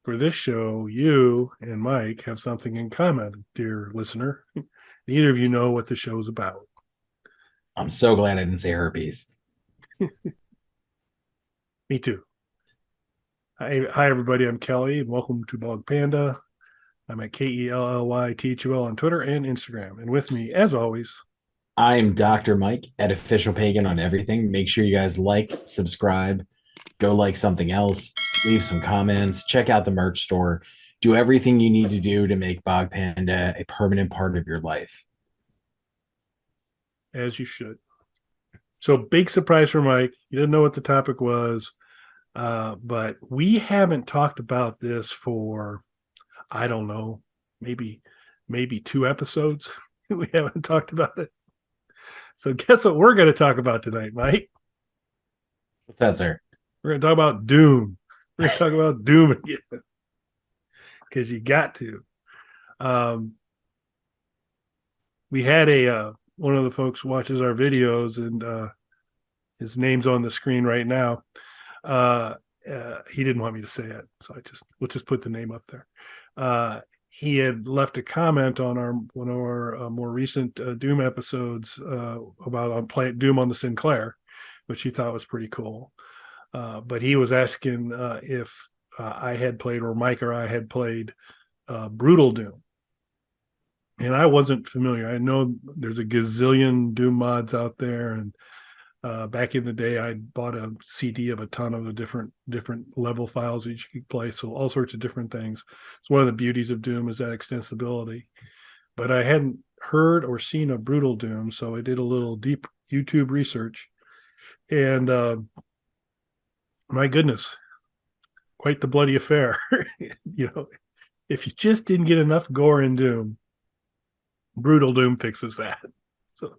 For this show, you and Mike have something in common, dear listener. Neither of you know what the show's about. I'm so glad I didn't say herpes. Me too. Hi, everybody. I'm Kelly, and welcome to Bog Panda. I'm at KELLYTHUL on Twitter and Instagram. And with me, as always, I'm Dr. Mike at Official Pagan on everything. Make sure you guys like, subscribe, go like something else, leave some comments, check out the merch store, do everything you need to do to make Bog Panda a permanent part of your life. as you should. So, big surprise for Mike. You didn't know what the topic was, but we haven't talked about this for, I don't know, maybe two episodes. We haven't talked about it. So guess what we're going to talk about tonight, Mike? What's that, sir? We're going to talk about Doom. We're going to talk about Doom again because you got to. Um, we had a one of the folks watches our videos, and his name's on the screen right now. Uh, he didn't want me to say it, so we'll just put the name up there. He had left a comment on our one of our more recent Doom episodes about on playing Doom on the Sinclair, which he thought was pretty cool. But he was asking if I had played, or Mike or I had played Brutal Doom. And I wasn't familiar. I know there's a gazillion Doom mods out there, and back in the day, I bought a CD of a ton of the different level files that you could play. So all sorts of different things. It's one of the beauties of Doom is that extensibility. But I hadn't heard or seen a Brutal Doom, so I did a little deep YouTube research, and my goodness, quite the bloody affair. you know, if you just didn't get enough gore in Doom, Brutal Doom fixes that. So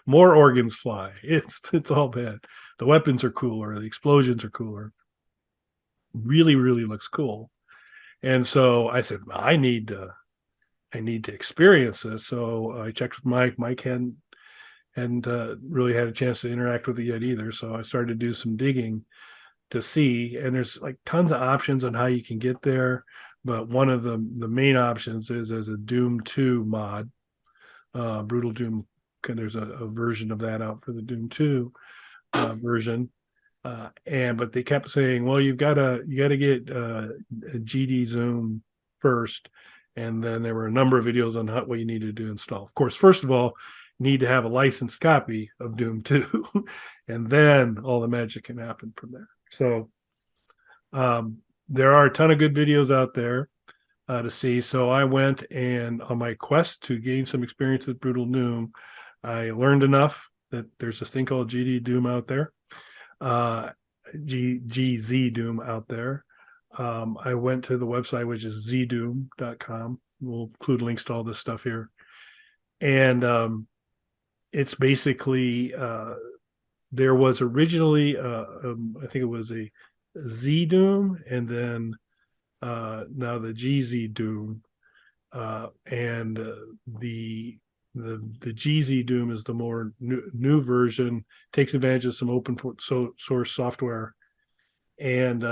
more organs fly. It's all bad. The weapons are cooler. The explosions are cooler. Really, really looks cool. And so I said, I need to experience this. So I checked with Mike. Mike hadn't really had a chance to interact with it yet either. So I started to do some digging to see, and there's like tons of options on how you can get there. But one of the main options is as a Doom 2 mod, Brutal Doom. There's a version of that out for the Doom 2 version. But they kept saying, well, you gotta get a GZDoom first, and then there were a number of videos on what you needed to install. Of course, first of all, you need to have a licensed copy of Doom 2, and then all the magic can happen from there. So there are a ton of good videos out there to see. So I went, and on my quest to gain some experience with Brutal Doom, I learned enough that there's this thing called GZDoom out there, uh, GZDoom out there. I went to the website, which is zdoom.com. We'll include links to all this stuff here. And it's basically, there was originally, I think it was a ZDoom, and then now the GZDoom. And the GZDoom is the more new version, takes advantage of some open source software, and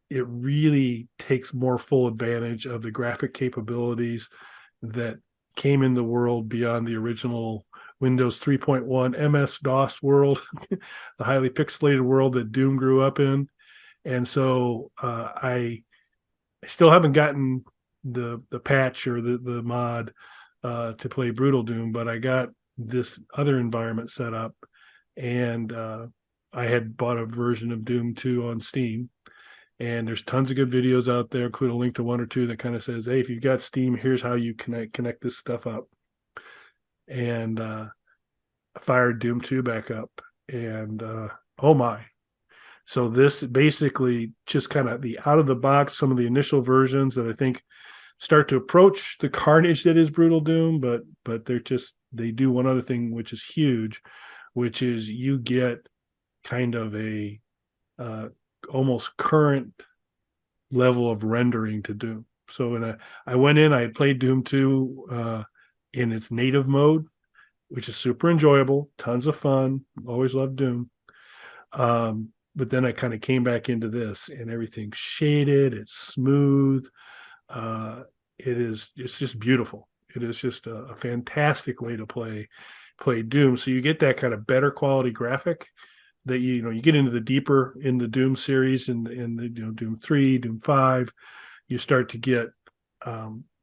it really takes more full advantage of the graphic capabilities that came in the world beyond the original Windows 3.1 MS-DOS world, the highly pixelated world that Doom grew up in. And so I still haven't gotten the patch or the mod to play Brutal Doom, but I got this other environment set up, and I had bought a version of Doom 2 on Steam. And there's tons of good videos out there, include a link to one or two that kind of says, hey, if you've got Steam, here's how you connect this stuff up. And I fired Doom 2 back up, and oh my. So this basically just kind of the out of the box, some of the initial versions that I think start to approach the carnage that is Brutal Doom, but they do one other thing which is huge, which is you get kind of a almost current level of rendering to Doom. So I went in, I had played Doom 2 in its native mode, which is super enjoyable, tons of fun. Always loved Doom. but then I kind of came back into this, and everything's shaded, it's smooth. Uh, it's just beautiful. It is just a fantastic way to play Doom. So you get that kind of better quality graphic that you get into the deeper in the Doom series, and in the Doom 3, Doom 5, you start to get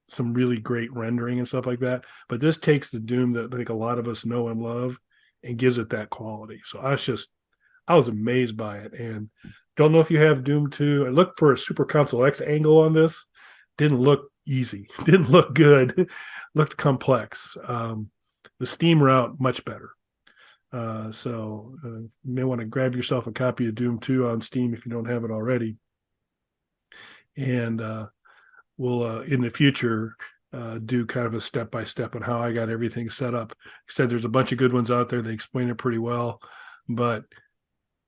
some really great rendering and stuff like that. But this takes the Doom that I think a lot of us know and love and gives it that quality. So I was amazed by it. And don't know if you have Doom 2. I looked for a Super Console X angle on this. Didn't look easy. Didn't look good. Looked complex. The Steam route much better. You may want to grab yourself a copy of Doom 2 on Steam if you don't have it already. And we'll in the future do kind of a step by step on how I got everything set up. I said there's a bunch of good ones out there. They explain it pretty well, but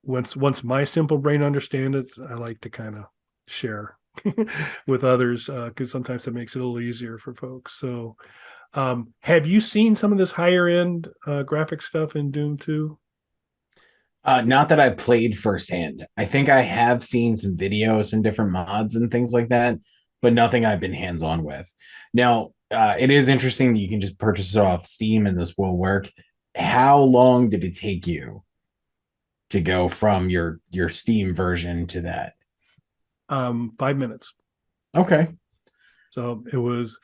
once my simple brain understands it, I like to kind of share with others because sometimes it makes it a little easier for folks. So, have you seen some of this higher end graphic stuff in Doom 2? Not that I played firsthand. I think I have seen some videos and different mods and things like that, but nothing I've been hands on with. Now, it is interesting that you can just purchase it off Steam and this will work. How long did it take you to go from your Steam version to that? 5 minutes. Okay. So it was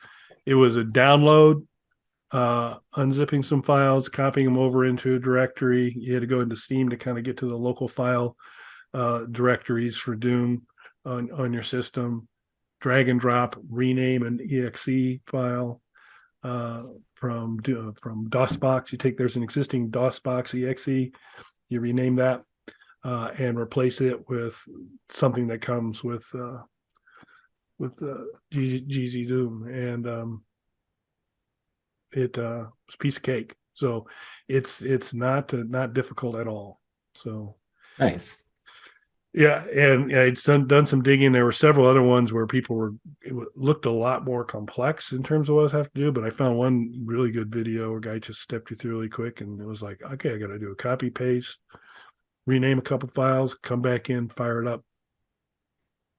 a download, unzipping some files, copying them over into a directory. You had to go into Steam to kind of get to the local file directories for Doom on your system. Drag and drop, rename an exe file from DOSBox. There's an existing DOSBox exe. You rename that and replace it with something that comes with GZDoom, and it's a piece of cake. So it's not difficult at all. So Nice. yeah, and yeah, it's done some digging. There were several other ones where it looked a lot more complex in terms of what I have to do. But I found one really good video where a guy just stepped you through really quick, and it was like, okay, I got to do a copy paste, rename a couple files, come back in, fire it up,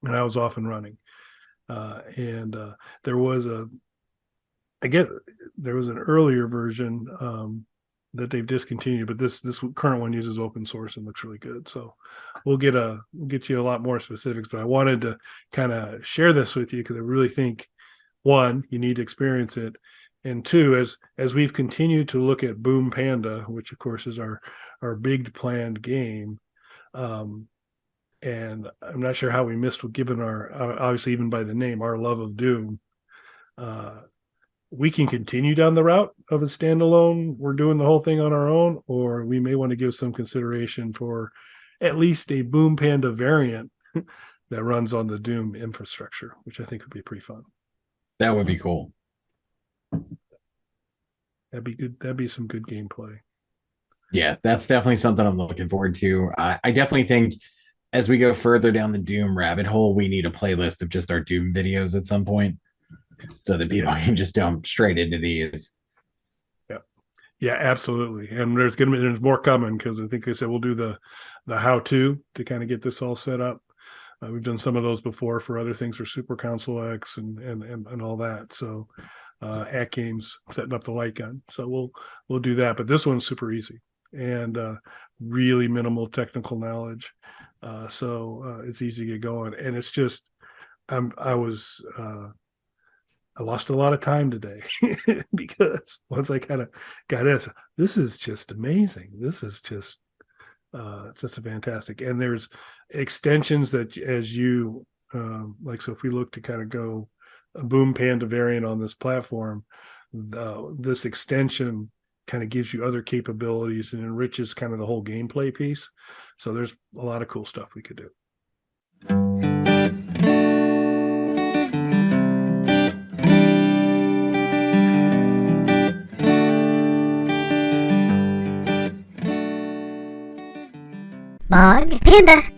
and I was off and running. And there was I guess there was an earlier version that they've discontinued, but this current one uses open source and looks really good. So we'll get you a lot more specifics, but I wanted to kind of share this with you because I really think, one, you need to experience it, and two, as we've continued to look at Boom Panda, which of course is our big planned game. And I'm not sure how we missed, given our obviously even by the name, our love of Doom. We can continue down the route of a standalone. We're doing the whole thing on our own, or we may want to give some consideration for at least a Boom Panda variant that runs on the Doom infrastructure, which I think would be pretty fun. That would be cool. That'd be good. That'd be some good gameplay. Yeah, that's definitely something I'm looking forward to. I definitely think as we go further down the Doom rabbit hole, we need a playlist of just our Doom videos at some point so that people can just jump straight into these. Yeah, absolutely. And there's more coming because I think they said we'll do the how to kind of get this all set up. We've done some of those before for other things for Super Console X and all that. So at games setting up the light gun. So we'll do that. But this one's super easy and really minimal technical knowledge. So it's easy to get going. And it's just I lost a lot of time today because once I kind of got this is just amazing. This is just a fantastic. And there's extensions that as you like, so if we look to kind of go a Boom Panda variant on this platform, this extension kind of gives you other capabilities and enriches kind of the whole gameplay piece. So there's a lot of cool stuff we could do. Bog Panda.